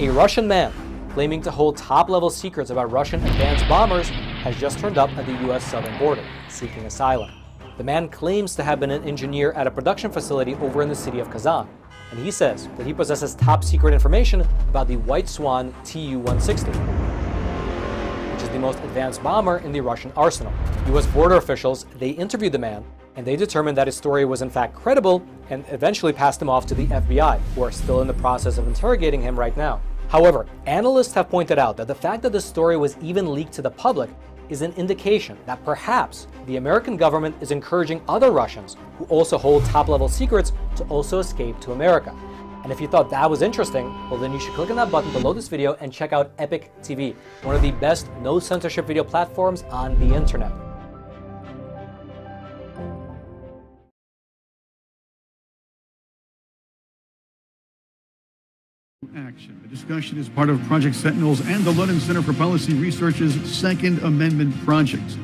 A Russian man claiming to hold top-level secrets about Russian advanced bombers has just turned up at the US southern border, seeking asylum. The man claims to have been an engineer at a production facility over in the city of Kazan, and he says that he possesses top-secret information about the White Swan Tu-160, which is the most advanced bomber in the Russian arsenal. US border officials, they interviewed the man, and they determined that his story was in fact credible and eventually passed him off to the FBI, who are still in the process of interrogating him right now. However, analysts have pointed out that the fact that the story was even leaked to the public is an indication that perhaps the American government is encouraging other Russians who also hold top-level secrets to also escape to America. And if you thought that was interesting, well then you should click on that button below this video and check out Epic TV, one of the best no-censorship video platforms on the internet. Action. The discussion is part of Project Sentinel's and the London Center for Policy Research's Second Amendment project.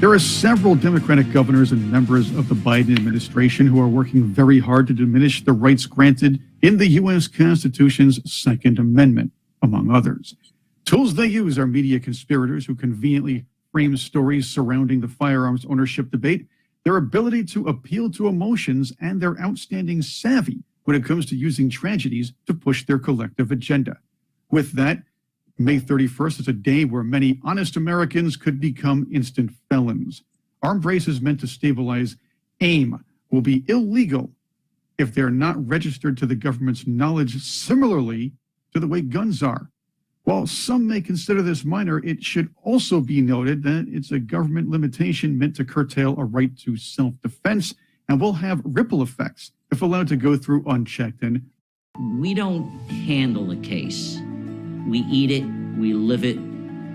There are several Democratic governors and members of the Biden administration who are working very hard to diminish the rights granted in the U.S. Constitution's Second Amendment, among others. Tools they use are media conspirators who conveniently frame stories surrounding the firearms ownership debate, their ability to appeal to emotions, and their outstanding savvy when it comes to using tragedies to push their collective agenda. With that, May 31st is a day where many honest Americans could become instant felons. Arm braces meant to stabilize AIM will be illegal if they're not registered to the government's knowledge, similarly to the way guns are. While some may consider this minor, it should also be noted that it's a government limitation meant to curtail a right to self-defense and will have ripple effects if allowed to go through unchecked. And we don't handle a case. We eat it, we live it,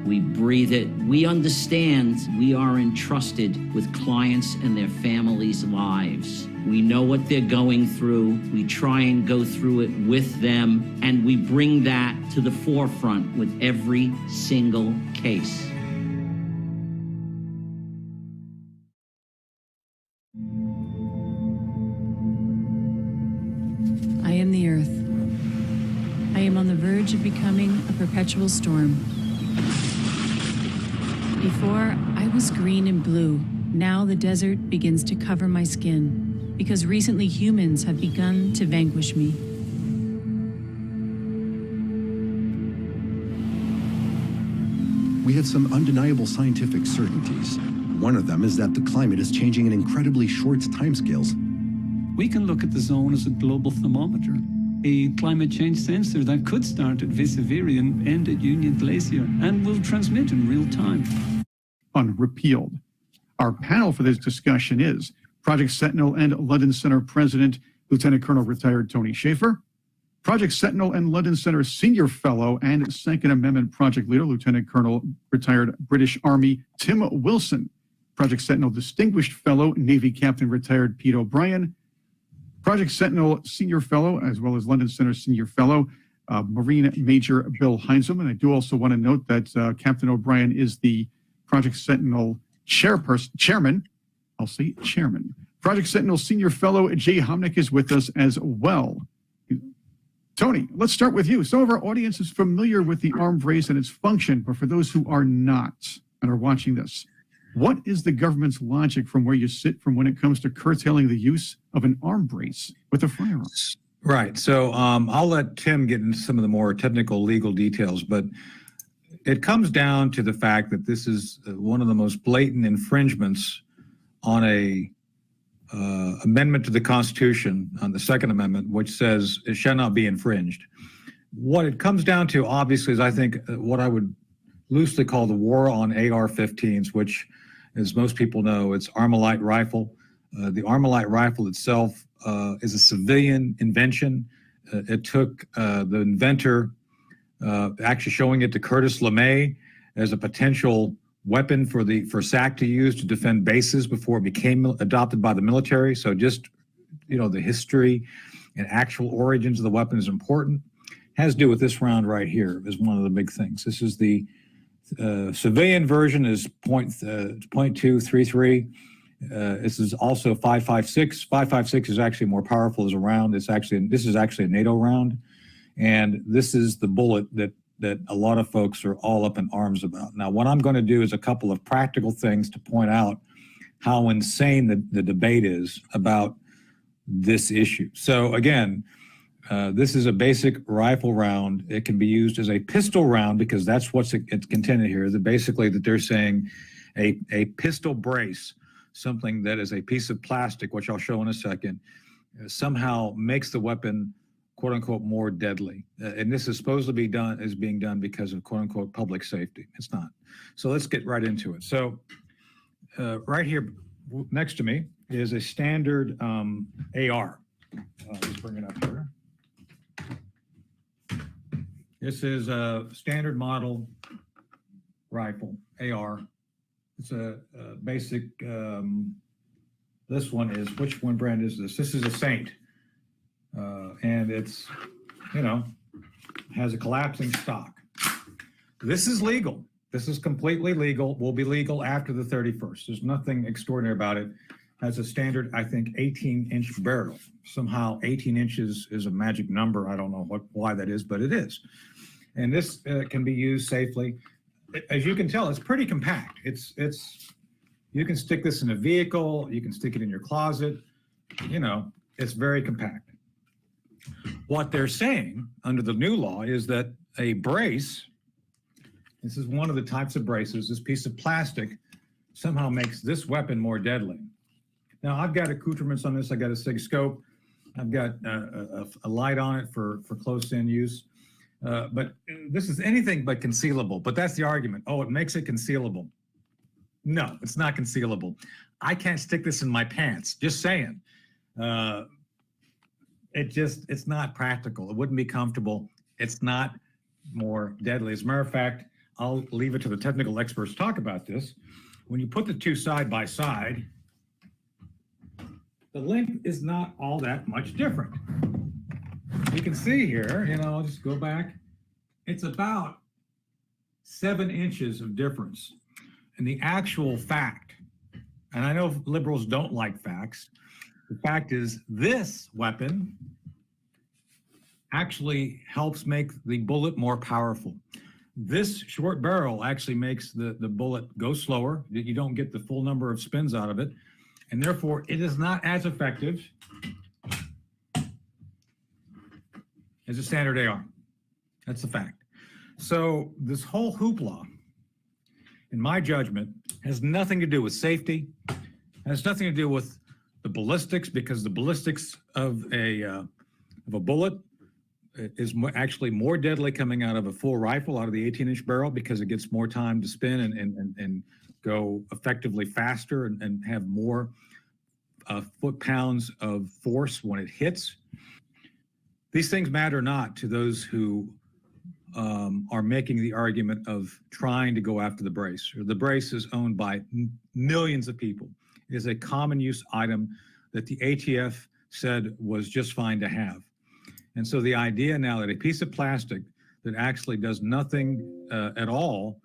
we breathe it. We understand we are entrusted with clients and their families' lives. We know what they're going through. We try and go through it with them, and we bring that to the forefront with every single case. I am the earth. I am on the verge of becoming a perpetual storm. Before, I was green and blue. Now the desert begins to cover my skin, because recently humans have begun to vanquish me. We have some undeniable scientific certainties. One of them is that the climate is changing in incredibly short timescales. We can look at the zone as a global thermometer, a climate change sensor that could start at Vesuviri and end at Union Glacier, and will transmit in real time. Unrepealed. Our panel for this discussion is Project Sentinel and London Center President, Lieutenant Colonel retired Tony Shaffer, Project Sentinel and London Center Senior Fellow and Second Amendment Project Leader, Lieutenant Colonel retired British Army Tim Wilson, Project Sentinel Distinguished Fellow, Navy Captain retired Pete O'Brien, Project Sentinel Senior Fellow, as well as London Center Senior Fellow, Marine Major Bill Heinzelman. And I do also want to note that Captain O'Brien is the Project Sentinel chairman. I'll say chairman. Project Sentinel Senior Fellow Jay Homnick is with us as well. Tony, let's start with you. Some of our audience is familiar with the arm brace and its function, but for those who are not and are watching this, what is the government's logic from where you sit from when it comes to curtailing the use of an arm brace with a firearm? Right. So I'll let Tim get into some of the more technical legal details, but it comes down to the fact that this is one of the most blatant infringements on a amendment to the Constitution, on the Second Amendment, which says it shall not be infringed. What it comes down to, obviously, is I think what I would loosely call the war on AR-15s, which, as most people know, it's Armalite rifle. The Armalite rifle itself is a civilian invention. It took the inventor actually showing it to Curtis LeMay as a potential weapon for SAC to use to defend bases before it became adopted by the military. So just, the history and actual origins of the weapon is important. Has to do with this round right here is one of the big things. This is the civilian version is .233. This is also 5.56. 5.56 is actually more powerful as a round. This is actually a NATO round. And this is the bullet that a lot of folks are all up in arms about. Now, what I'm going to do is a couple of practical things to point out how insane the debate is about this issue. So again, this is a basic rifle round. It can be used as a pistol round because that's what's it's contended here. That basically that they're saying a pistol brace, something that is a piece of plastic, which I'll show in a second, somehow makes the weapon quote unquote more deadly. And this is supposed to be being done because of quote unquote public safety. It's not. So let's get right into it. So right here next to me is a standard AR. Let's bring it up here. This is a standard model rifle, AR. It's a basic, this one is, which one brand is this? This is a Saint. And it's, has a collapsing stock. This is legal. This is completely legal, will be legal after the 31st. There's nothing extraordinary about it. Has a standard, I think, 18-inch barrel. Somehow 18 inches is a magic number. I don't know why that is, but it is. And this can be used safely. As you can tell, it's pretty compact. You can stick this in a vehicle, you can stick it in your closet, it's very compact. What they're saying under the new law is that a brace, this is one of the types of braces, this piece of plastic somehow makes this weapon more deadly. Now, I've got accoutrements on this. I got a SIG scope. I've got a light on it for close-in use. But this is anything but concealable. But that's the argument. Oh, it makes it concealable. No, it's not concealable. I can't stick this in my pants. Just saying. It's not practical. It wouldn't be comfortable. It's not more deadly. As a matter of fact, I'll leave it to the technical experts to talk about this. When you put the two side by side, the length is not all that much different. You can see here, I'll just go back. It's about 7 inches of difference. And the actual fact, and I know liberals don't like facts, the fact is this weapon actually helps make the bullet more powerful. This short barrel actually makes the bullet go slower. You don't get the full number of spins out of it. And therefore, it is not as effective as a standard AR. That's a fact. So this whole hoopla, in my judgment, has nothing to do with safety, has nothing to do with the ballistics, because the ballistics of a bullet is actually more deadly coming out of a full rifle, out of the 18-inch barrel, because it gets more time to spin and go effectively faster and have more foot-pounds of force when it hits. These things matter not to those who are making the argument of trying to go after the brace. The brace is owned by millions of people. It is a common use item that the ATF said was just fine to have. And so the idea now that a piece of plastic that actually does nothing at all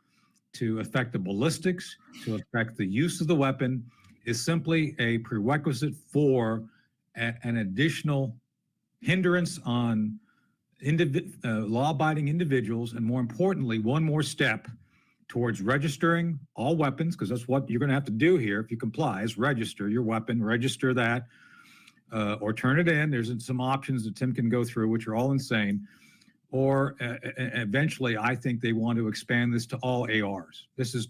to affect the ballistics, to affect the use of the weapon, is simply a prerequisite for an additional hindrance on law-abiding individuals, and more importantly, one more step towards registering all weapons, because that's what you're going to have to do here if you comply, is register your weapon, register that, or turn it in. There's some options that Tim can go through, which are all insane. Or eventually, I think they want to expand this to all ARs. This is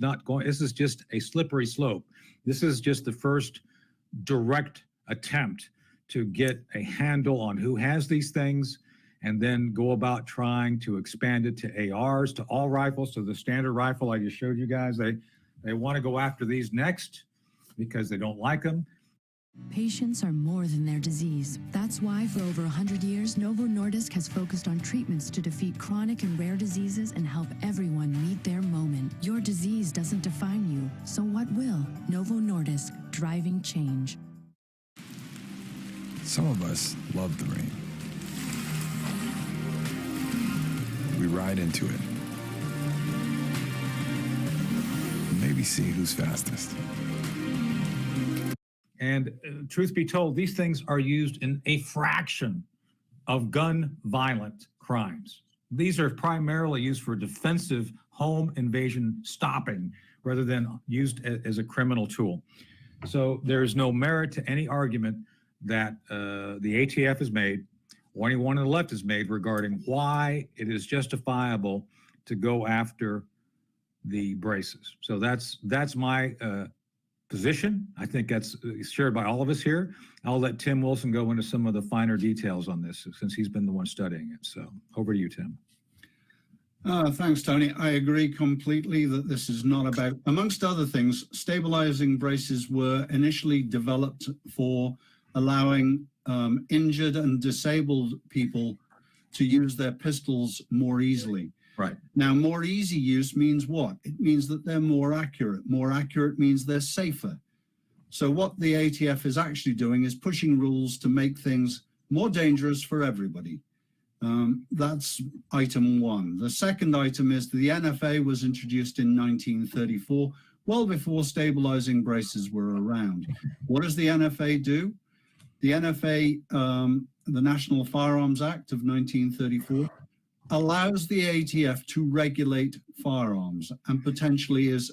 just a slippery slope. This is just the first direct attempt to get a handle on who has these things, and then go about trying to expand it to ARs, to all rifles. So the standard rifle I just showed you guys, they want to go after these next because they don't like them. Patients are more than their disease. That's why for over 100 years, Novo Nordisk has focused on treatments to defeat chronic and rare diseases and help everyone meet their moment. Your disease doesn't define you, so what will? Novo Nordisk, driving change. Some of us love the rain. We ride into it. Maybe see who's fastest. And truth be told, these things are used in a fraction of gun-violent crimes. These are primarily used for defensive home invasion stopping rather than used as a criminal tool. So there is no merit to any argument that the ATF has made, or anyone on the left has made, regarding why it is justifiable to go after the braces. So that's my position. I think that's shared by all of us here. I'll let Tim Wilson go into some of the finer details on this since he's been the one studying it. So over to you, Tim. Thanks, Tony. I agree completely that this is not about, amongst other things, stabilizing braces were initially developed for allowing injured and disabled people to use their pistols more easily. Right. Now, more easy use means what? It means that they're more accurate. More accurate means they're safer. So what the ATF is actually doing is pushing rules to make things more dangerous for everybody. That's item one. The second item is the NFA was introduced in 1934, well before stabilizing braces were around. What does the NFA do? The NFA, the National Firearms Act of 1934, allows the ATF to regulate firearms and potentially is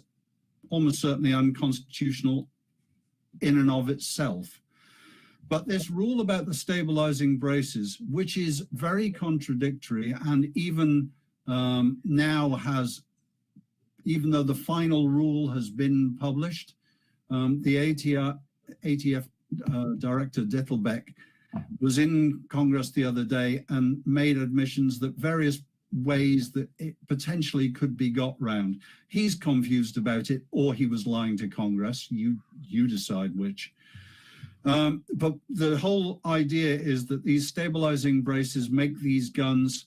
almost certainly unconstitutional in and of itself. But this rule about the stabilizing braces, which is very contradictory and even now has, even though the final rule has been published, the ATF Director Dittelbeck was in Congress the other day and made admissions that various ways that it potentially could be got round. He's confused about it, or he was lying to Congress. You decide which. But the whole idea is that these stabilizing braces make these guns,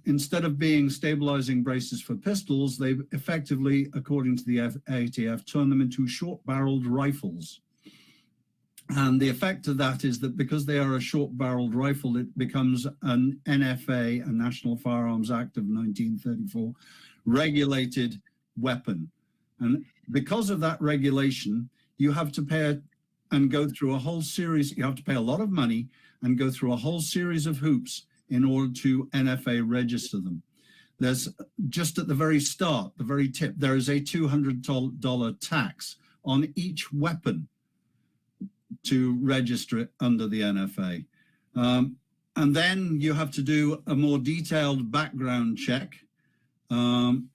instead of being stabilizing braces for pistols, they effectively, according to the ATF, turn them into short-barreled rifles. And the effect of that is that because they are a short-barreled rifle, it becomes an NFA, a National Firearms Act of 1934, regulated weapon. And because of that regulation, you have to pay and go through a whole series, you have to pay a lot of money and go through a whole series of hoops in order to NFA register them. There's just at the very start, the very tip, there is a $200 tax on each weapon to register it under the NFA. And then you have to do a more detailed background check. And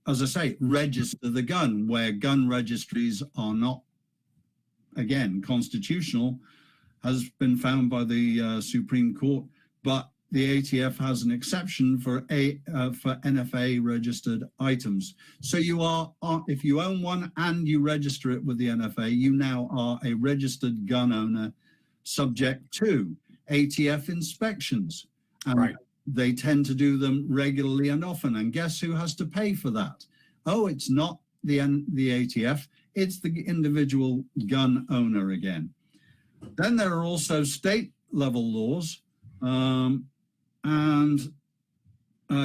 as I say, register the gun, where gun registries are not, again, constitutional, has been found by the Supreme Court, but the ATF has an exception for NFA registered items. So you are, if you own one and you register it with the NFA, you now are a registered gun owner subject to ATF inspections. And right. They tend to do them regularly and often. And guess who has to pay for that? Oh, it's not the ATF, it's the individual gun owner again. Then there are also state level laws.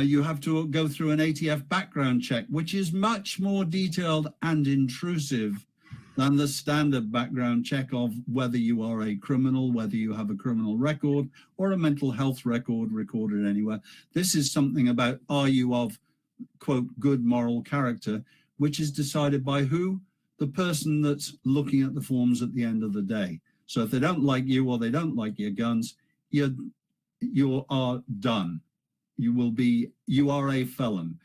You have to go through an ATF background check, which is much more detailed and intrusive than the standard background check of whether you are a criminal, whether you have a criminal record or a mental health record recorded anywhere. This is something about, are you of, quote, good moral character, which is decided by who? The person that's looking at the forms at the end of the day. So if they don't like you or they don't like your guns, you are done. You are a felon.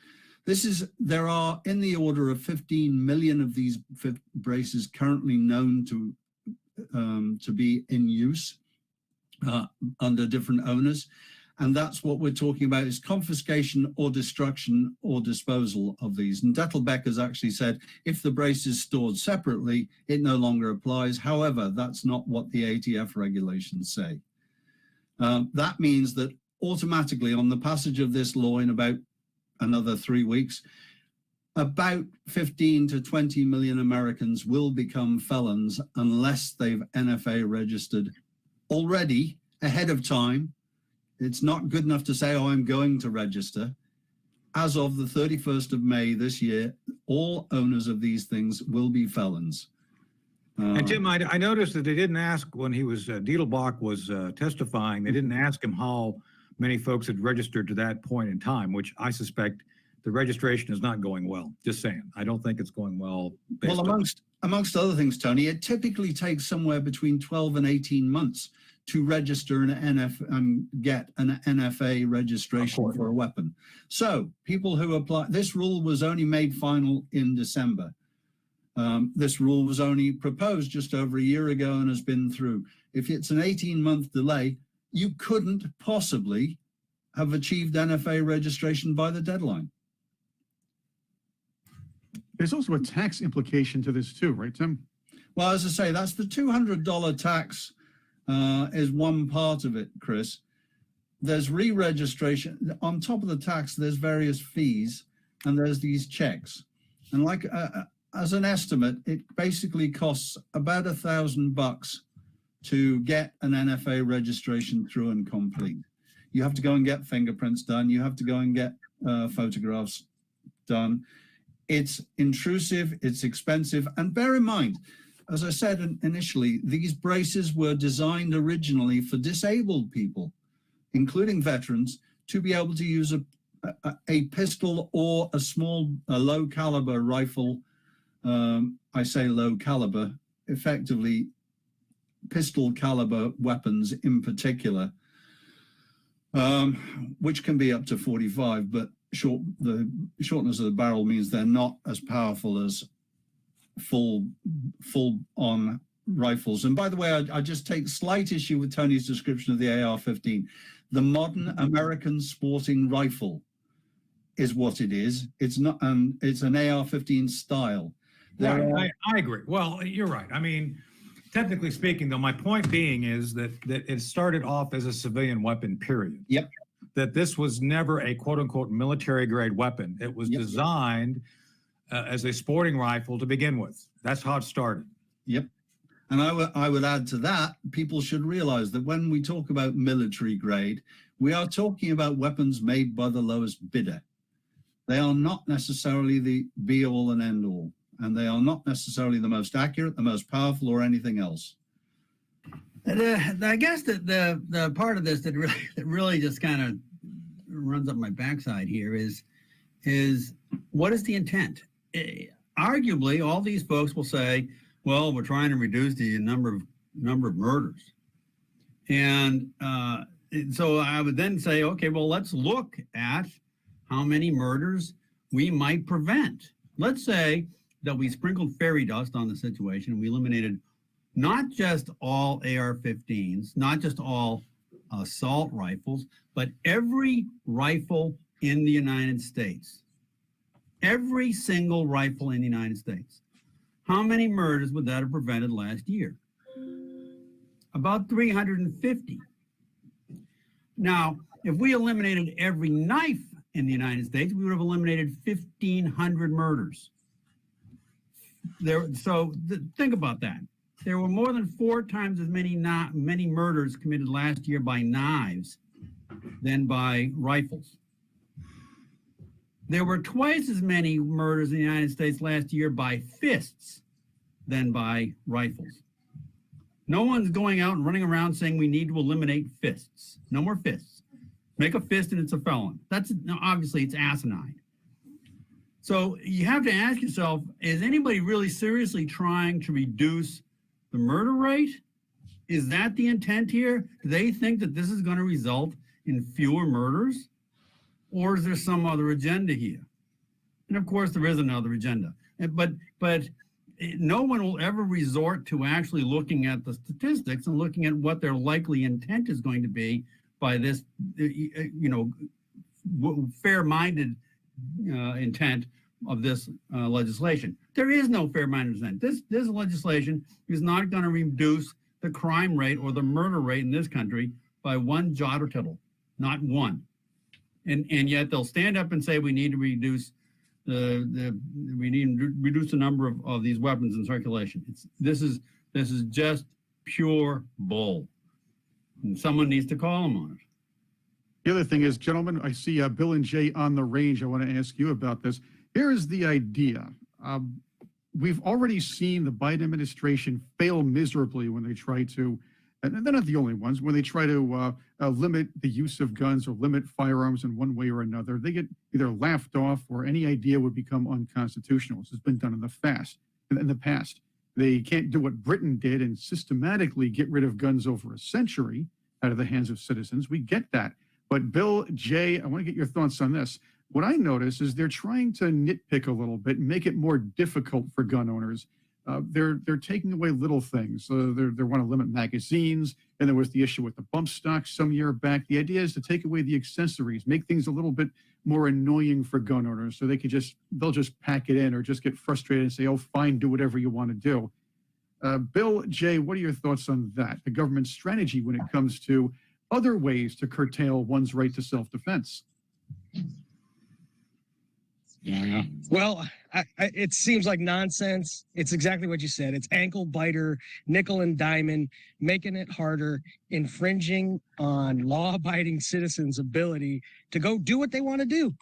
There are in the order of 15 million of these braces currently known to be in use under different owners. And that's what we're talking about, is confiscation or destruction or disposal of these. And Dettelbeck has actually said, if the brace is stored separately, it no longer applies. However, that's not what the ATF regulations say. That means that automatically on the passage of this law in about another 3 weeks, about 15 to 20 million Americans will become felons unless they've NFA registered already ahead of time. It's not good enough to say, oh, I'm going to register. As of the 31st of May this year, all owners of these things will be felons. And Tim, I noticed that they didn't ask when he was, Diedelbach was testifying, they didn't ask him how many folks had registered to that point in time, which I suspect the registration is not going well. Just saying. I don't think it's going well. Well, amongst other things, Tony, it typically takes somewhere between 12 and 18 months to register an get an NFA registration for a weapon. So people who apply, this rule was only made final in December. This rule was only proposed just over a year ago and has been through. If it's an 18-month delay, you couldn't possibly have achieved NFA registration by the deadline. There's also a tax implication to this too, right, Tim? Well, as I say, that's the $200 tax is one part of it, Chris. There's re-registration. On top of the tax, there's various fees, and there's these checks. And like as an estimate, it basically costs about $1,000 to get an NFA registration through and complete. You have to go and get fingerprints done. You have to go and get photographs done. It's intrusive, it's expensive, and bear in mind, as I said initially, these braces were designed originally for disabled people, including veterans, to be able to use a pistol or a low caliber rifle. I say low caliber, effectively pistol caliber weapons in particular, which can be up to 45, but the shortness of the barrel means they're not as powerful as full-on rifles. And by the way, I just take slight issue with Tony's description of the AR-15. The modern American sporting rifle is what it is. It's not, it's an AR-15 style. Right, I agree. Well, you're right. I mean, technically speaking, though, my point being is that it started off as a civilian weapon, period. Yep. That this was never a quote-unquote military-grade weapon. It was designed as a sporting rifle to begin with. That's how it started. Yep. And I would add to that, people should realize that when we talk about military grade, we are talking about weapons made by the lowest bidder. They are not necessarily the be-all and end-all, and they are not necessarily the most accurate, the most powerful, or anything else. I guess the part of this that really just kind of runs up my backside here is what is the intent? Arguably, all these folks will say, well, we're trying to reduce the number of murders. And so I would then say, okay, well, let's look at how many murders we might prevent. Let's say that we sprinkled fairy dust on the situation and we eliminated not just all AR-15s, not just all assault rifles, but every rifle in the United States. Every single rifle in the United States. How many murders would that have prevented last year? About 350. Now, if we eliminated every knife in the United States, we would have eliminated 1,500 murders. Think about that. There were more than 4 times as many murders committed last year by knives than by rifles. There were twice as many murders in the United States last year by fists than by rifles. No one's going out and running around saying we need to eliminate fists. No more fists. Make a fist and it's a felon. Obviously it's asinine. So you have to ask yourself, is anybody really seriously trying to reduce the murder rate? Is that the intent here? Do they think that this is going to result in fewer murders? Or is there some other agenda here? And of course, there is another agenda. But no one will ever resort to actually looking at the statistics and looking at what their likely intent is going to be by this, fair-minded intent of this legislation. There is no fair-minded intent. This legislation is not going to reduce the crime rate or the murder rate in this country by one jot or tittle, not one. And yet they'll stand up and say we need to reduce the number of these weapons in circulation. This is just pure bull, and someone needs to call them on it. The other thing is, gentlemen, I see Bill and Jay on the range. I want to ask you about this. Here is the idea. we've already seen the Biden administration fail miserably when they try to, and they're not the only ones, when they try to limit the use of guns or limit firearms in one way or another. They get either laughed off or any idea would become unconstitutional. This has been done in the past. They can't do what Britain did and systematically get rid of guns over a century out of the hands of citizens. We get that. But Bill, Jay, I want to get your thoughts on this. What I notice is they're trying to nitpick a little bit and make it more difficult for gun owners. They're taking away little things. They want to limit magazines, and there was the issue with the bump stocks some year back. The idea is to take away the accessories, make things a little bit more annoying for gun owners, so they'll just pack it in or just get frustrated and say, "Oh, fine, do whatever you want to do." Bill, Jay, what are your thoughts on that? The government's strategy when it comes to other ways to curtail one's right to self-defense. Yeah. Well, it seems like nonsense. It's exactly what you said. It's ankle biter, nickel and diamond, making it harder, infringing on law-abiding citizens' ability to go do what they want to do.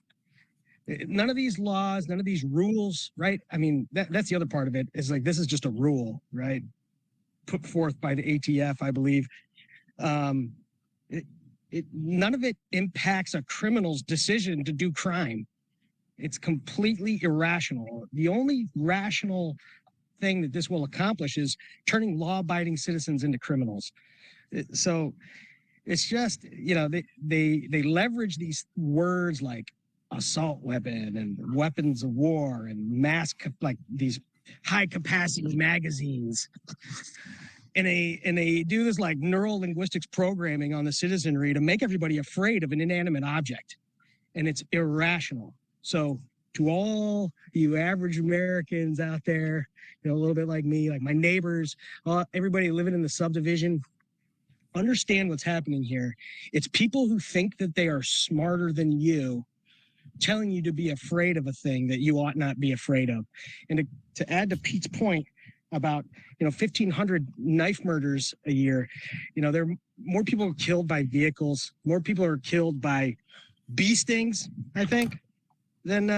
None of these laws, none of these rules, right? I mean, that's the other part of it, is like, this is just a rule, right? Put forth by the ATF, I believe. None of it impacts a criminal's decision to do crime. It's completely irrational. The only rational thing that this will accomplish is turning law-abiding citizens into criminals. So it's just, they leverage these words like assault weapon and weapons of war and like these high-capacity magazines. And they do this like neural linguistics programming on the citizenry to make everybody afraid of an inanimate object. And it's irrational. So to all you average Americans out there, a little bit like me, like my neighbors, everybody living in the subdivision, understand what's happening here. It's people who think that they are smarter than you telling you to be afraid of a thing that you ought not be afraid of. And to add to Pete's point about 1,500 knife murders a year, there are more people are killed by vehicles, more people are killed by bee stings, I think, than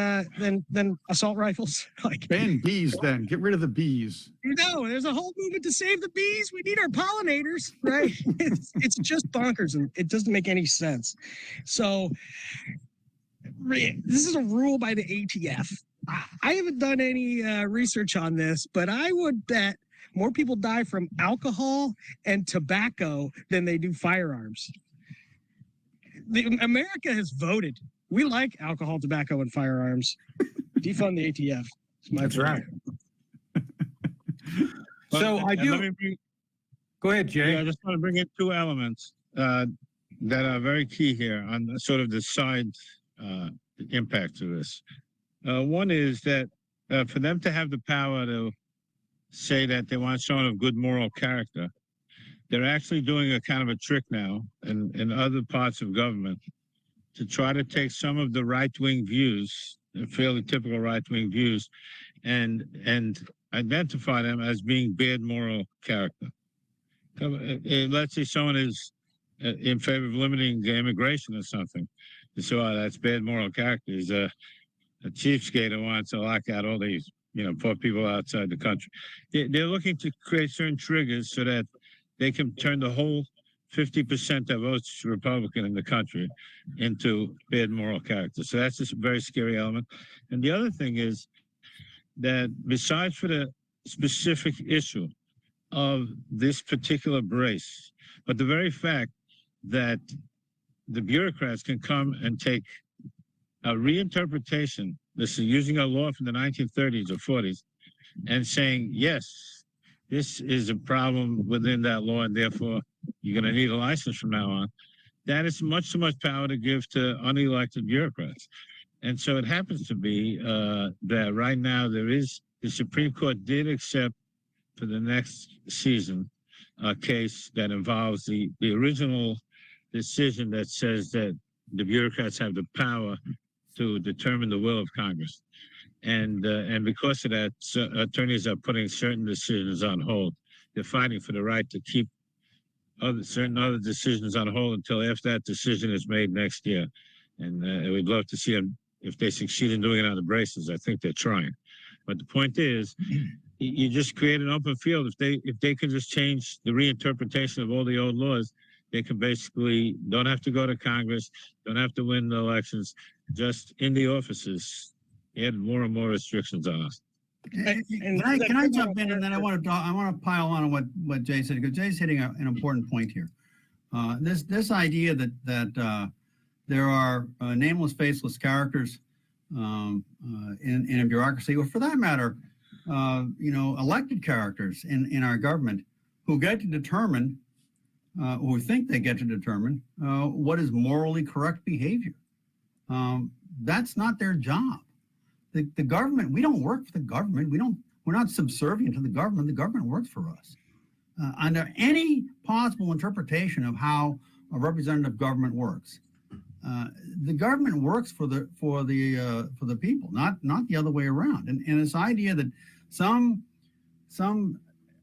assault rifles. Like, ban bees, then get rid of the bees. There's a whole movement to save the bees. We need our pollinators, right? It's just bonkers, and it doesn't make any sense. So this is a rule by the ATF. I haven't done any research on this, but I would bet more people die from alcohol and tobacco than they do firearms. America has voted. We like alcohol, tobacco, and firearms. Defund the ATF. That's right. So I do. Go ahead, Jay. Yeah, I just want to bring in two elements that are very key here on sort of the side impact of this. One is that for them to have the power to say that they want someone of good moral character, they're actually doing a kind of a trick now in other parts of government to try to take some of the right-wing views, fairly typical right-wing views, and identify them as being bad moral character. Let's say someone is in favor of limiting immigration or something. So that's bad moral character. He's a cheapskate who wants to lock out all these, poor people outside the country. They're looking to create certain triggers so that they can turn the whole 50% that votes Republican in the country into bad moral character. So that's just a very scary element. And the other thing is that besides for the specific issue of this particular brace, but the very fact that the bureaucrats can come and take a reinterpretation, this is using a law from the 1930s or 40s, and saying, yes, this is a problem within that law, and therefore you're going to need a license from now on. That is much too much power to give to unelected bureaucrats. And so it happens to be that right now the Supreme Court did accept for the next season a case that involves the original decision that says that the bureaucrats have the power to determine the will of Congress. And because of that, attorneys are putting certain decisions on hold. They're fighting for the right to keep certain other decisions on hold until after that decision is made next year. And we'd love to see them, if they succeed in doing it on the braces. I think they're trying. But the point is, you just create an open field. If they could just change the reinterpretation of all the old laws, they can basically don't have to go to Congress, don't have to win the elections, just in the offices, add more and more restrictions on us. Can I jump in, and then I want to pile on what Jay said, because Jay's hitting an important point here. This idea that there are nameless, faceless characters in a bureaucracy, or for that matter, elected characters in our government who get to determine, who think they get to determine what is morally correct behavior. That's not their job. The government, we don't work for the government. We're not subservient to the government. The government works for us. Under any possible interpretation of how a representative government works, the government works for the people, not the other way around. And this idea that some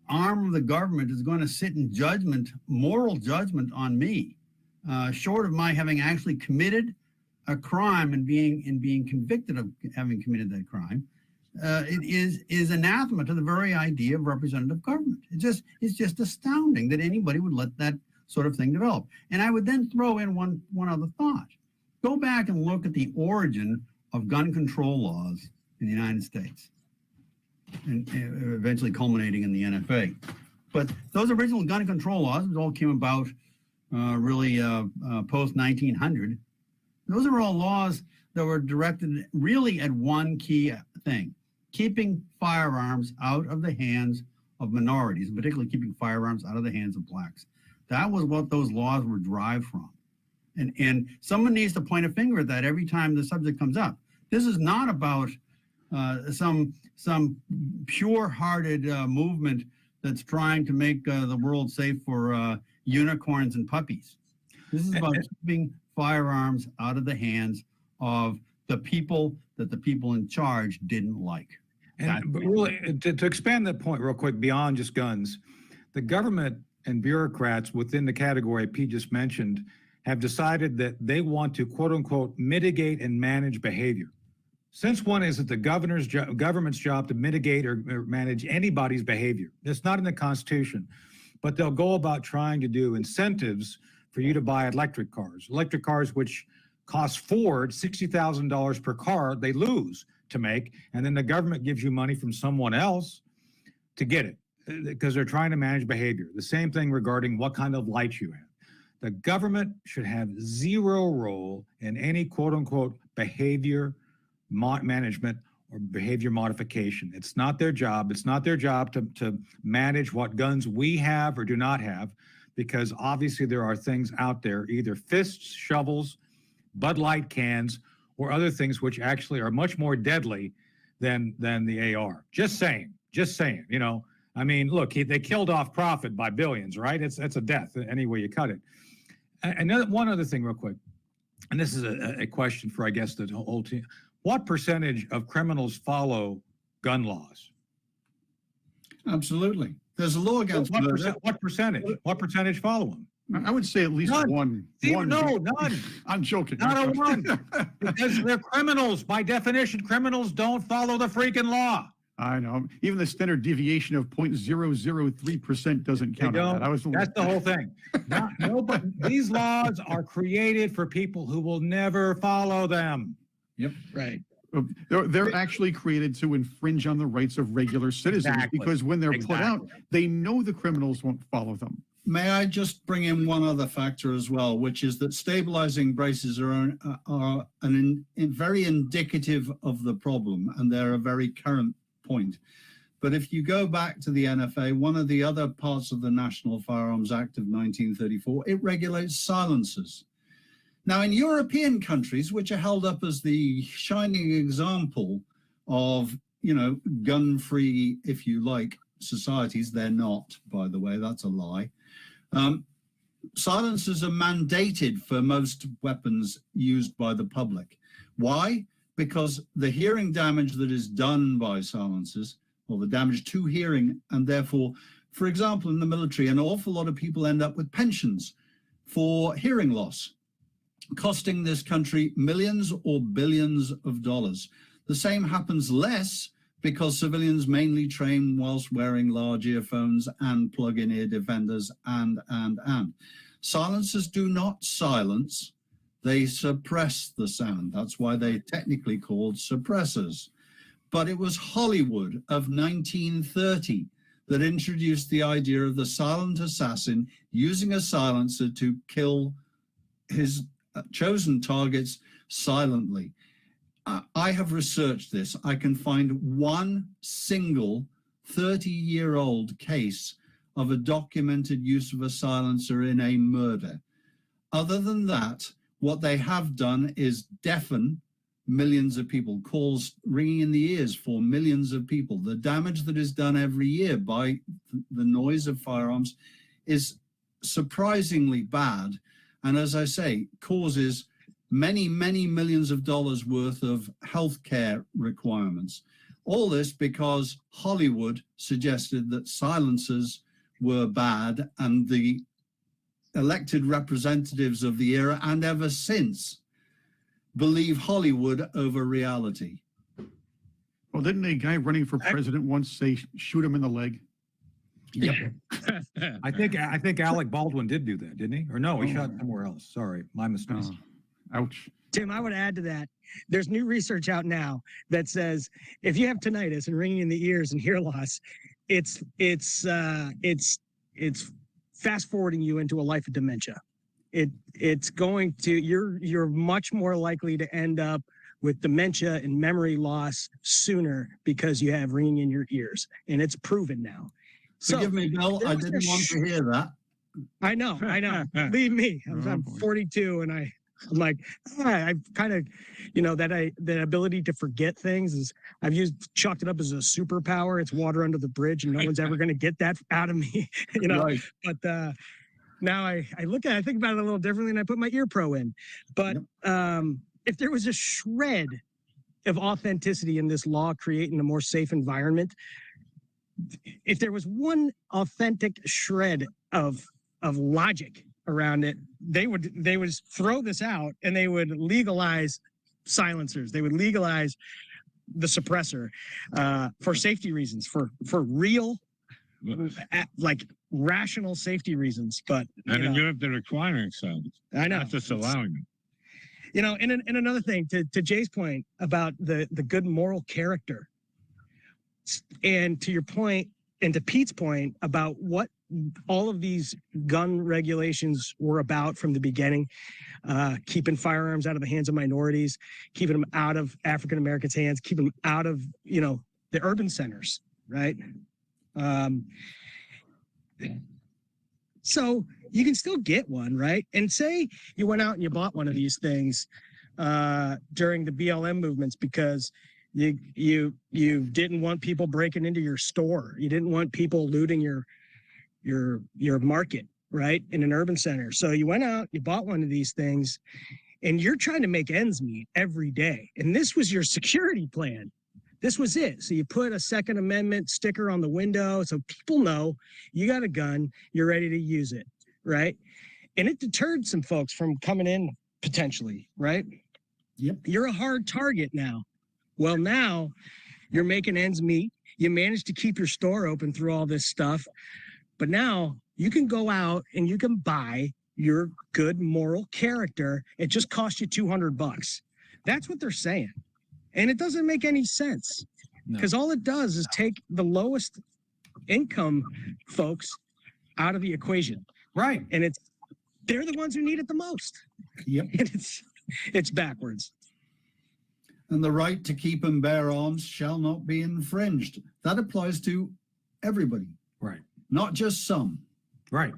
arm of the government is going to sit in judgment, moral judgment on me, short of my having actually committed a crime and being convicted of having committed that crime, it is anathema to the very idea of representative government. It's just astounding that anybody would let that sort of thing develop. And I would then throw in one other thought. Go back and look at the origin of gun control laws in the United States, and eventually culminating in the NFA. But those original gun control laws, it all came about really post 1900. Those are all laws that were directed really at one key thing: keeping firearms out of the hands of minorities, and particularly keeping firearms out of the hands of blacks. That was what those laws were derived from. And someone needs to point a finger at that every time the subject comes up. This is not about some pure-hearted movement that's trying to make the world safe for unicorns and puppies. This is about keeping firearms out of the hands of the people that the people in charge didn't like. And really, to expand that point real quick, beyond just guns, the government and bureaucrats within the category Pete just mentioned have decided that they want to, quote unquote, mitigate and manage behavior. Since when is it the government's job to mitigate or manage anybody's behavior? It's not in the Constitution, but they'll go about trying to do incentives for you to buy electric cars which cost Ford $60,000 per car they lose to make, and then the government gives you money from someone else to get it because they're trying to manage behavior. The same thing regarding what kind of lights you have. The government should have zero role in any quote unquote behavior management or behavior modification. It's not their job. It's not their job to manage what guns we have or do not have, because obviously there are things out there, either fists, shovels, Bud Light cans, or other things which actually are much more deadly than the AR. Just saying, you know. I mean, look, they killed off profit by billions, right? It's a death any way you cut it. One other thing real quick, and this is a question for, I guess, the whole team. What percentage of criminals follow gun laws? Absolutely. There's a law against murder. What percentage? What percentage follow them? I would say at least none. one. No, none. I'm joking. Not a one. Because they're criminals. By definition, criminals don't follow the freaking law. I know. Even the standard deviation of 0.003% doesn't count on that. That's the whole thing. But these laws are created for people who will never follow them. Yep. Right. They're actually created to infringe on the rights of regular citizens, because when they're put out, they know the criminals won't follow them. May I just bring in one other factor as well, which is that stabilizing braces are very indicative of the problem, and they're a very current point. But if you go back to the NFA, one of the other parts of the National Firearms Act of 1934, it regulates silencers. Now, in European countries, which are held up as the shining example of, gun-free, if you like, societies, they're not, by the way, that's a lie. Silencers are mandated for most weapons used by the public. Why? Because the hearing damage that is done by silencers, or the damage to hearing, and therefore, for example, in the military, an awful lot of people end up with pensions for hearing loss, costing this country millions or billions of dollars. The same happens less because civilians mainly train whilst wearing large earphones and plug-in ear defenders and. Silencers do not silence, they suppress the sound. That's why they're technically called suppressors. But it was Hollywood of 1930 that introduced the idea of the silent assassin using a silencer to kill his chosen targets silently. I have researched this. I can find one single 30-year-old case of a documented use of a silencer in a murder. Other than that, what they have done is deafen millions of people, calls ringing in the ears for millions of people. The damage that is done every year by the noise of firearms is surprisingly bad. And as I say, causes many, many millions of dollars worth of healthcare requirements. All this because Hollywood suggested that silencers were bad, and the elected representatives of the era and ever since believe Hollywood over reality. Well, didn't a guy running for president once say, shoot him in the leg? Yep. I think Alec Baldwin did do that, didn't he? Or no, he shot somewhere else. Sorry, my mistake. Ouch. Tim, I would add to that. There's new research out now that says if you have tinnitus and ringing in the ears and hear loss, it's fast forwarding you into a life of dementia. It's going to, you're much more likely to end up with dementia and memory loss sooner because you have ringing in your ears, and it's proven now. Forgive me, Bill, I didn't want to hear that. I know. Believe me, I'm 42, and I'm like, I've kind of, that ability to forget things is, I've chalked it up as a superpower. It's water under the bridge, and no one's ever going to get that out of me, Right. But now I think about it a little differently, and I put my ear pro in. But if there was a shred of authenticity in this law creating a more safe environment, if there was one authentic shred of logic around it, they would throw this out and they would legalize silencers. They would legalize the suppressor for safety reasons, for real, like rational safety reasons. But and in Europe, they're requiring silence. I know, not just allowing them. And another thing to Jay's point about the good moral character, and to your point, and to Pete's point about what all of these gun regulations were about from the beginning, keeping firearms out of the hands of minorities, keeping them out of African Americans' hands, keeping them out of, the urban centers, right? So you can still get one, right? And say you went out and you bought one of these things during the BLM movements because you didn't want people breaking into your store. You didn't want people looting your market, right, in an urban center. So you went out, you bought one of these things, and you're trying to make ends meet every day. And this was your security plan. This was it. So you put a Second Amendment sticker on the window so people know you got a gun, you're ready to use it, right? And it deterred some folks from coming in potentially, right? Yep. You're a hard target now. Well, now you're making ends meet. You managed to keep your store open through all this stuff. But now you can go out and you can buy your good moral character. It just costs you $200. That's what they're saying. And it doesn't make any sense because all it does is take the lowest income folks out of the equation. Right. And they're the ones who need it the most. Yep. And it's backwards. And the right to keep and bear arms shall not be infringed. That applies to everybody. Right. Not just some. Right.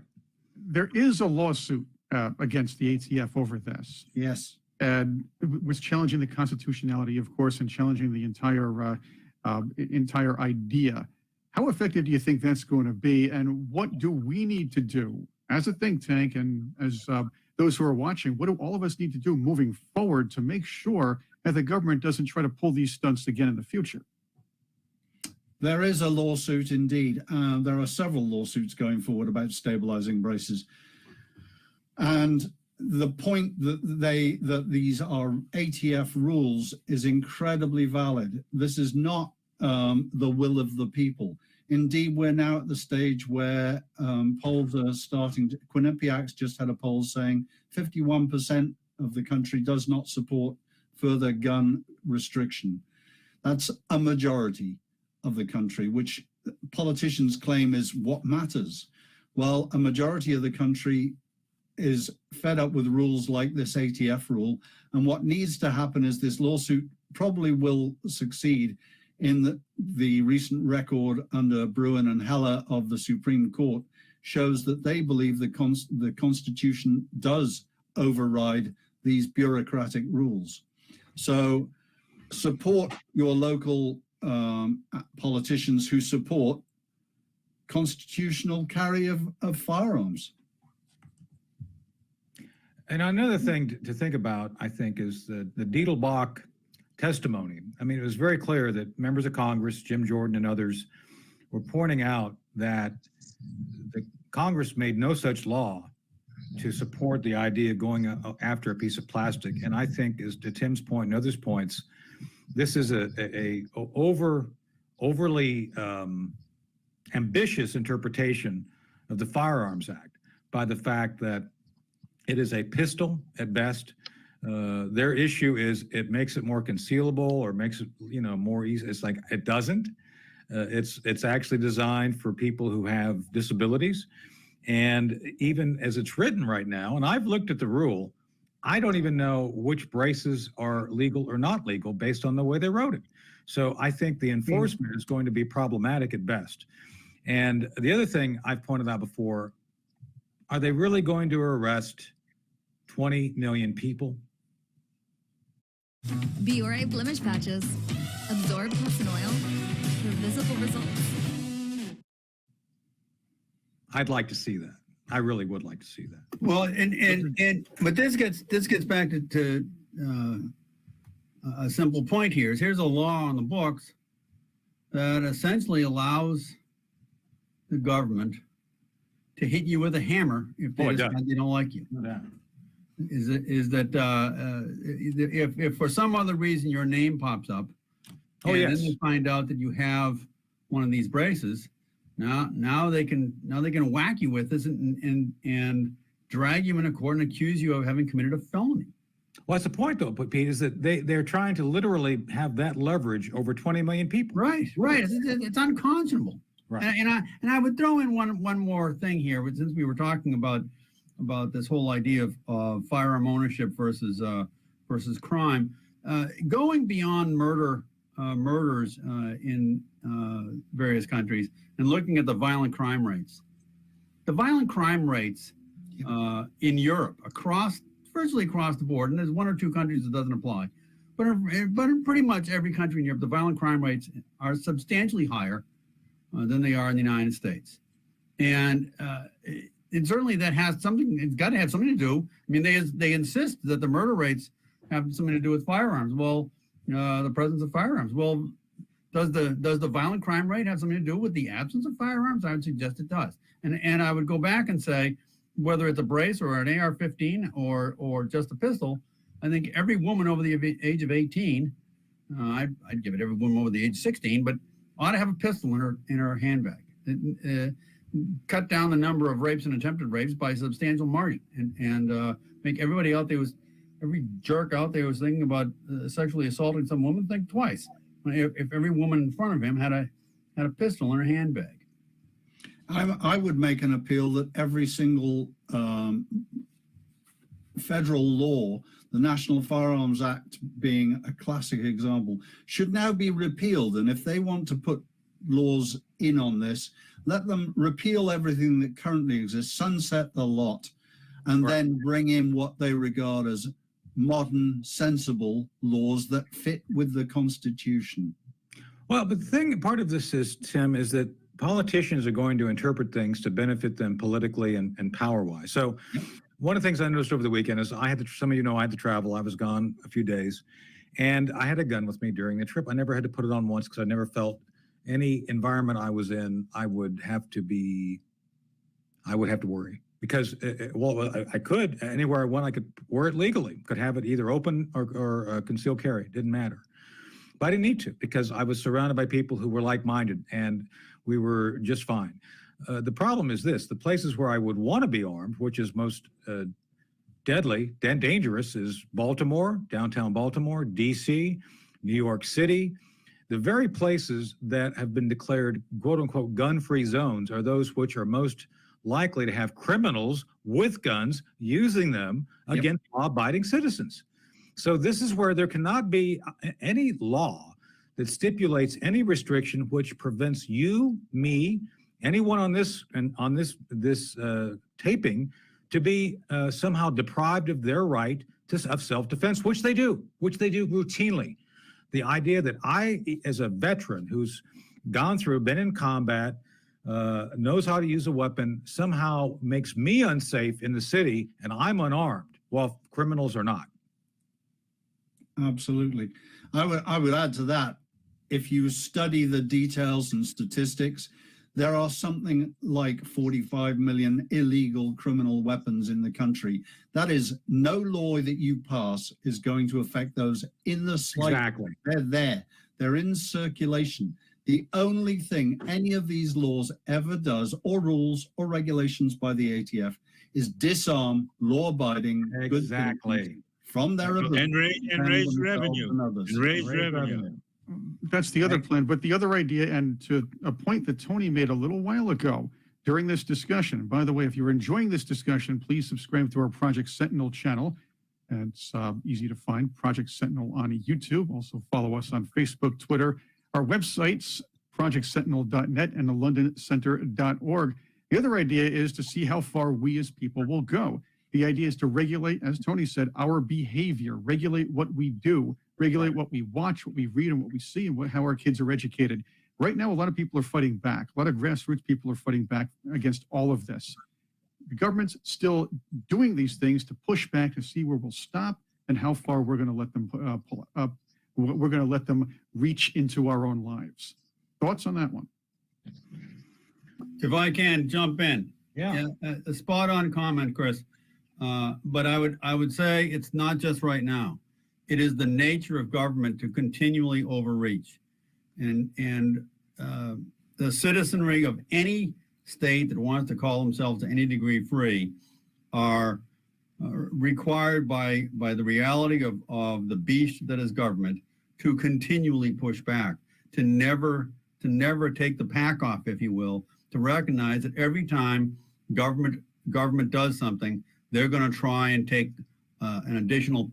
There is a lawsuit against the ATF over this. Yes. And it was challenging the constitutionality, of course, and challenging the entire idea. How effective do you think that's going to be? And what do we need to do as a think tank and as those who are watching? What do all of us need to do moving forward to make sure that the government doesn't try to pull these stunts again in the future? There is a lawsuit indeed. There are several lawsuits going forward about stabilizing braces. And the point that these are ATF rules is incredibly valid. This is not the will of the people. Indeed, we're now at the stage where polls are starting to, Quinnipiac's just had a poll saying 51% of the country does not support further gun restriction. That's a majority of the country, which politicians claim is what matters. Well, a majority of the country is fed up with rules like this ATF rule. And what needs to happen is this lawsuit probably will succeed in the recent record under Bruin and Heller of the Supreme Court shows that they believe the Constitution does override these bureaucratic rules. So support your local politicians who support constitutional carry of firearms. And another thing to think about, I think, is the Diedelbach testimony. I mean, it was very clear that members of Congress, Jim Jordan and others, were pointing out that the Congress made no such law to support the idea of going after a piece of plastic. And I think, as to Tim's point and others' points, this is a overly ambitious interpretation of the Firearms Act by the fact that it is a pistol at best. Their issue is it makes it more concealable or makes it, more easy. It's like it doesn't. It's actually designed for people who have disabilities. And even as it's written right now, and I've looked at the rule, I don't even know which braces are legal or not legal based on the way they wrote it. So I think the enforcement is going to be problematic at best. And the other thing I've pointed out before, are they really going to arrest 20 million people? Biore blemish patches. Absorb pus and oil for visible results. I'd like to see that. I really would like to see that. Well, but this gets back to a simple point here. Here's a law on the books that essentially allows the government to hit you with a hammer if they decide they don't like you. Is that if for some other reason your name pops up, and then they find out that you have one of these braces, now they can whack you with this and drag you into court and accuse you of having committed a felony. Well, that's the point, though, Pete, is that they're trying to literally have that leverage over 20 million people. Right. It's unconscionable. Right. And I would throw in one more thing here, since we were talking about this whole idea of firearm ownership versus crime, going beyond murders in various countries and looking at the violent crime rates. The violent crime rates in Europe, virtually across the board, and there's one or two countries that doesn't apply, but in pretty much every country in Europe, the violent crime rates are substantially higher than they are in the United States. And certainly that has something, it's got to have something to do. I mean, they insist that the murder rates have something to do with firearms. Well, the presence of firearms. Well, does the violent crime rate have something to do with the absence of firearms? I would suggest it does. And I would go back and say, whether it's a brace or an AR-15 or just a pistol, I think every woman over the age of 18, I'd give it every woman over the age of 16, but ought to have a pistol in her handbag. Cut down the number of rapes and attempted rapes by a substantial margin, and make everybody out there every jerk out there was thinking about sexually assaulting some woman, think twice. If every woman in front of him had a pistol in her handbag. I would make an appeal that every single federal law, the National Firearms Act being a classic example, should now be repealed. And if they want to put laws in on this, let them repeal everything that currently exists, sunset the lot, and then bring in what they regard as modern, sensible laws that fit with the Constitution. Well, but part of this is, Tim, is that politicians are going to interpret things to benefit them politically and power-wise. So one of the things I noticed over the weekend is some of you know I had to travel. I was gone a few days, and I had a gun with me during the trip. I never had to put it on once because I never felt any environment I was in, I would have to worry. Because, I could, anywhere I went, I could wear it legally, could have it either open or concealed carry, it didn't matter. But I didn't need to because I was surrounded by people who were like-minded and we were just fine. The problem is this: the places where I would want to be armed, which is most deadly and dangerous, is Baltimore, downtown Baltimore, D.C., New York City. The very places that have been declared quote-unquote gun-free zones are those which are most likely to have criminals with guns using them against law-abiding citizens. So this is where there cannot be any law that stipulates any restriction which prevents you, me, anyone on this taping to be somehow deprived of their right of self-defense, which they do routinely. The idea that I, as a veteran who's gone through, been in combat, knows how to use a weapon, somehow makes me unsafe in the city and I'm unarmed, while criminals are not. Absolutely. I would add to that, if you study the details and statistics, there are something like 45 million illegal criminal weapons in the country. That is, no law that you pass is going to affect those in the slightest. Exactly. They're there. They're in circulation. The only thing any of these laws ever does, or rules or regulations by the ATF, is disarm law-abiding good citizens from their ability and raise revenue. And raise revenue. That's the other plan. But the other idea, and to a point that Tony made a little while ago during this discussion, by the way, if you're enjoying this discussion, please subscribe to our Project Sentinel channel. And it's easy to find, Project Sentinel on YouTube. Also follow us on Facebook, Twitter, our websites, projectsentinel.net and thelondoncenter.org. The other idea is to see how far we as people will go. The idea is to regulate, as Tony said, our behavior, regulate what we do, regulate what we watch, what we read, and what we see, and how our kids are educated. Right now, a lot of people are fighting back. A lot of grassroots people are fighting back against all of this. The government's still doing these things to push back to see where we'll stop and how far we're going to let them pull up. We're going to let them reach into our own lives. Thoughts on that one? If I can jump in. Yeah. A spot on comment, Chris. But I would say it's not just right now. It is the nature of government to continually overreach. And the citizenry of any state that wants to call themselves to any degree free are required by the reality of the beast that is government to continually push back, to never take the pack off, if you will, to recognize that every time government does something, they're going to try and take an additional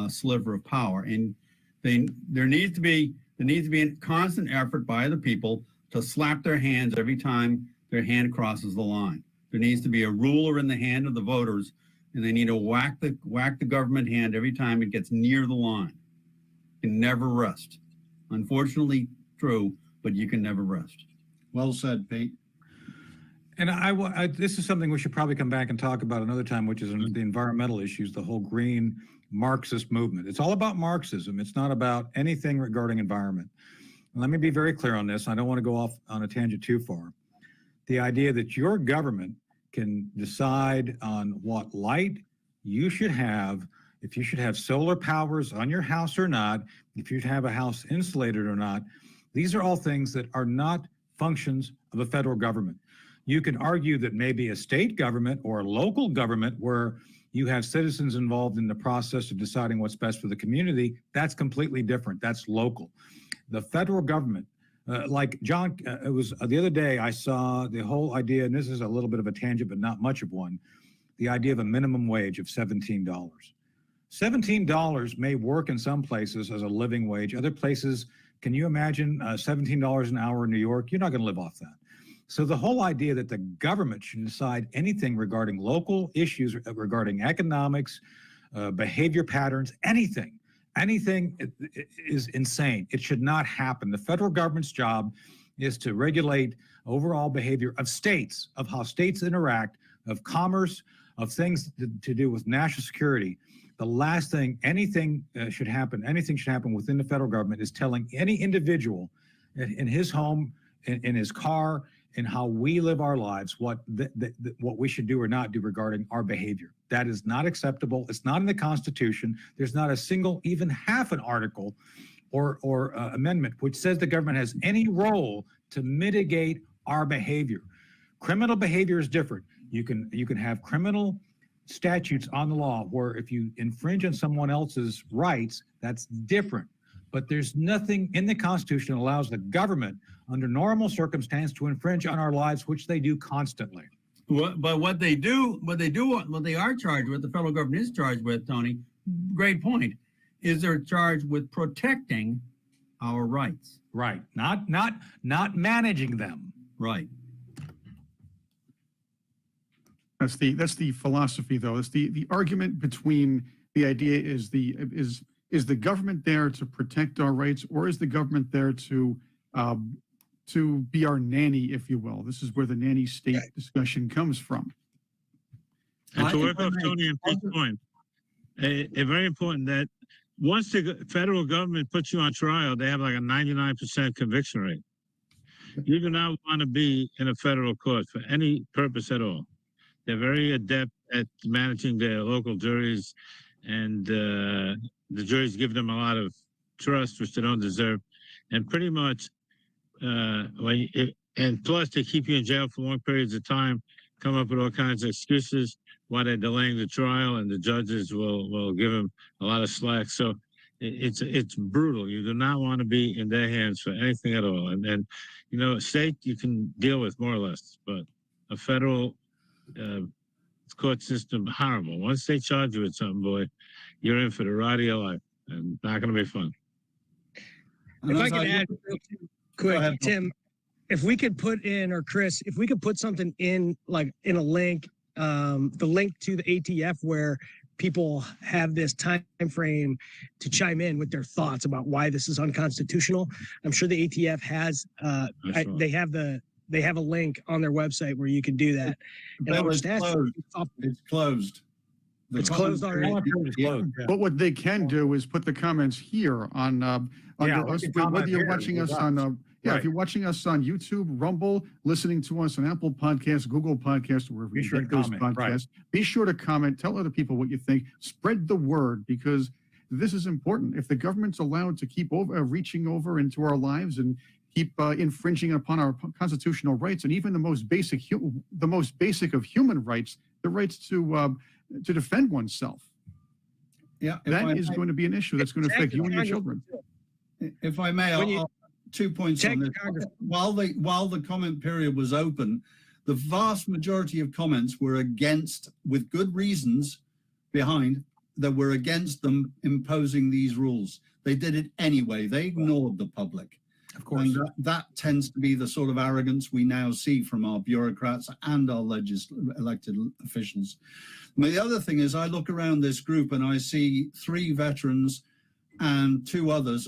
sliver of power. And there needs to be a constant effort by the people to slap their hands every time their hand crosses the line. There needs to be a ruler in the hand of the voters, and they need to whack the government hand every time it gets near the line. You can never rest. Unfortunately, true, but you can never rest. Well said, Pete. And this is something we should probably come back and talk about another time, which is the environmental issues, the whole green Marxist movement. It's all about Marxism. It's not about anything regarding environment. And let me be very clear on this. I don't want to go off on a tangent too far. The idea that your government can decide on what light you should have, if you should have solar powers on your house or not, if you should have a house insulated or not, these are all things that are not functions of a federal government. You can argue that maybe a state government or a local government where you have citizens involved in the process of deciding what's best for the community, that's completely different. That's local. The federal government, like John, it was the other day I saw the whole idea, and this is a little bit of a tangent, but not much of one, the idea of a minimum wage of $17. $17 may work in some places as a living wage. Other places, can you imagine $17 an hour in New York? You're not going to live off that. So the whole idea that the government should decide anything regarding local issues, regarding economics, behavior patterns, anything is insane. It should not happen. The federal government's job is to regulate overall behavior of states, of how states interact, of commerce, of things to do with national security. The last thing, anything should happen within the federal government is telling any individual in his home, in his car, in how we live our lives, what we should do or not do regarding our behavior. That is not acceptable. It's not in the Constitution. There's not a single, even half an article or amendment which says the government has any role to mitigate our behavior. Criminal behavior is different. You can have criminal statutes on the law where if you infringe on someone else's rights, that's different. But there's nothing in the Constitution that allows the government under normal circumstance to infringe on our lives, which they do constantly. But what they are charged with, the federal government is charged with, Tony, great point, is they're charged with protecting our rights. Right. Not managing them. Right. That's the philosophy, though. It's the argument between the idea is the government there to protect our rights, or is the government there to be our nanny, if you will? This is where the nanny state discussion comes from. And to work off Tony and Pete's point, a very important that once the federal government puts you on trial, they have like a 99% conviction rate. You do not want to be in a federal court for any purpose at all. They're very adept at managing their local juries, and the juries give them a lot of trust, which they don't deserve. And pretty much, and plus they keep you in jail for long periods of time, come up with all kinds of excuses why they're delaying the trial, and the judges will give them a lot of slack. So it's brutal. You do not want to be in their hands for anything at all. And you know, state you can deal with more or less, but a federal court system, horrible. Once they charge you with something, boy, you're in for the ride of your life, and not going to be fun. If I could add quick, Tim, if we could put in, or Chris, if we could put something in, like in a link, the link to the ATF where people have this time frame to chime in with their thoughts about why this is unconstitutional. I'm sure the ATF has, they have a link on their website where you can do that. And It's closed. It's closed already. Yeah. But what they can do is put the comments here on whether you're watching us on if you're watching us on YouTube, Rumble, listening to us on Apple Podcasts, Google Podcasts, or wherever you get those podcasts. Be sure to comment. Tell other people what you think. Spread the word, because this is important. If the government's allowed to keep reaching over into our lives and keep infringing upon our constitutional rights, and even the most basic of human rights, the rights to defend oneself. Yeah, that is going to be an issue that's going to affect you and your children. If I may, I'll 2 points on this. While the comment period was open, the vast majority of comments were against, with good reasons behind, that were against them imposing these rules. They did it anyway. They ignored the public. Of course. And that tends to be the sort of arrogance we now see from our bureaucrats and our elected officials. The other thing is, I look around this group and I see 3 veterans and 2 others.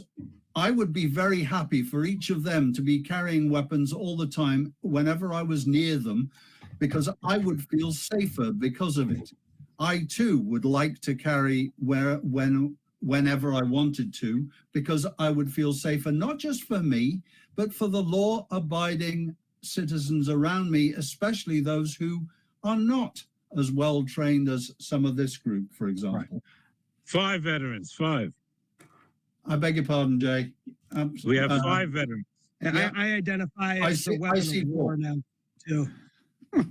I would be very happy for each of them to be carrying weapons all the time whenever I was near them, because I would feel safer because of it. I too would like to carry whenever I wanted to, because I would feel safer, not just for me, but for the law-abiding citizens around me, especially those who are not as well trained as some of this group, for example. 5 veterans, 5. I beg your pardon, Jay. We have 5 veterans. And Yeah. I identify as a weapon of war now, too.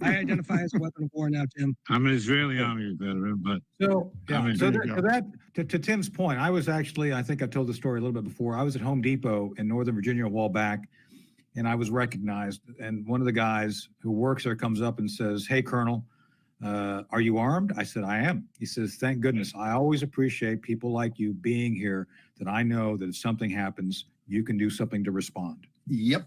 I identify as a weapon of war now, Tim. I'm an Israeli Army veteran, but to Tim's point, I was actually, I think I've told the story a little bit before. I was at Home Depot in Northern Virginia a while back, and I was recognized. And one of the guys who works there comes up and says, "Hey, Colonel, are you armed?" I said, "I am." He says, "Thank goodness. I always appreciate people like you being here, that I know that if something happens, you can do something to respond." Yep.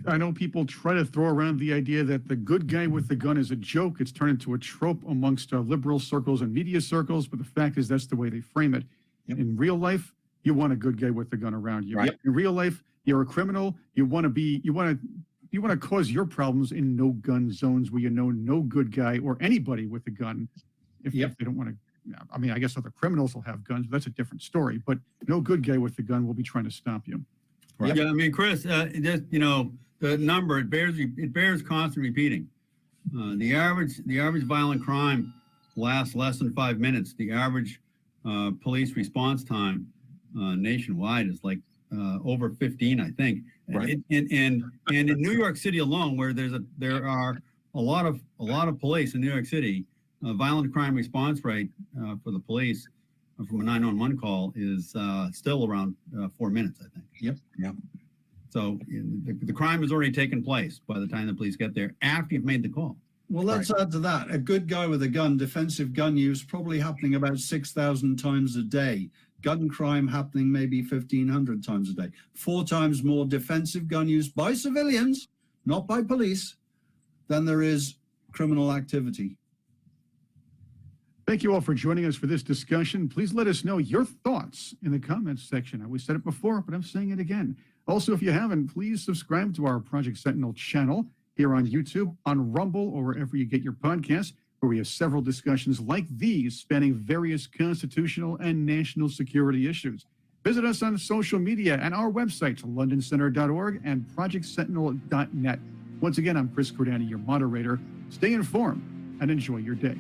I know people try to throw around the idea that the good guy with the gun is a joke. It's turned into a trope amongst liberal circles and media circles, but the fact is that's the way they frame it. Yep. In real life, you want a good guy with the gun around you. Right. In real life, you're a criminal. You want to cause your problems in no-gun zones where you know no good guy or anybody with a gun, if they don't want to. I mean, I guess other criminals will have guns, but that's a different story. But no good guy with the gun will be trying to stop you. Right. Yeah, I mean, Chris, just the number it bears constant repeating. The average violent crime lasts less than 5 minutes. The average police response time nationwide is like over 15, I think. Right. And in New York City alone, where there are a lot of police in New York City, violent crime response rate for the police from a 911 call is still around 4 minutes, I think. Yep. So the crime has already taken place by the time the police get there after you've made the call. Well, let's add to that. A good guy with a gun, defensive gun use, probably happening about 6,000 times a day. Gun crime happening maybe 1,500 times a day. 4 times more defensive gun use by civilians, not by police, than there is criminal activity. Thank you all for joining us for this discussion. Please let us know your thoughts in the comments section. We said it before, but I'm saying it again. Also, if you haven't, please subscribe to our Project Sentinel channel here on YouTube, on Rumble, or wherever you get your podcasts, where we have several discussions like these spanning various constitutional and national security issues. Visit us on social media and our websites, londoncenter.org and projectsentinel.net. Once again, I'm Chris Cordani, your moderator. Stay informed and enjoy your day.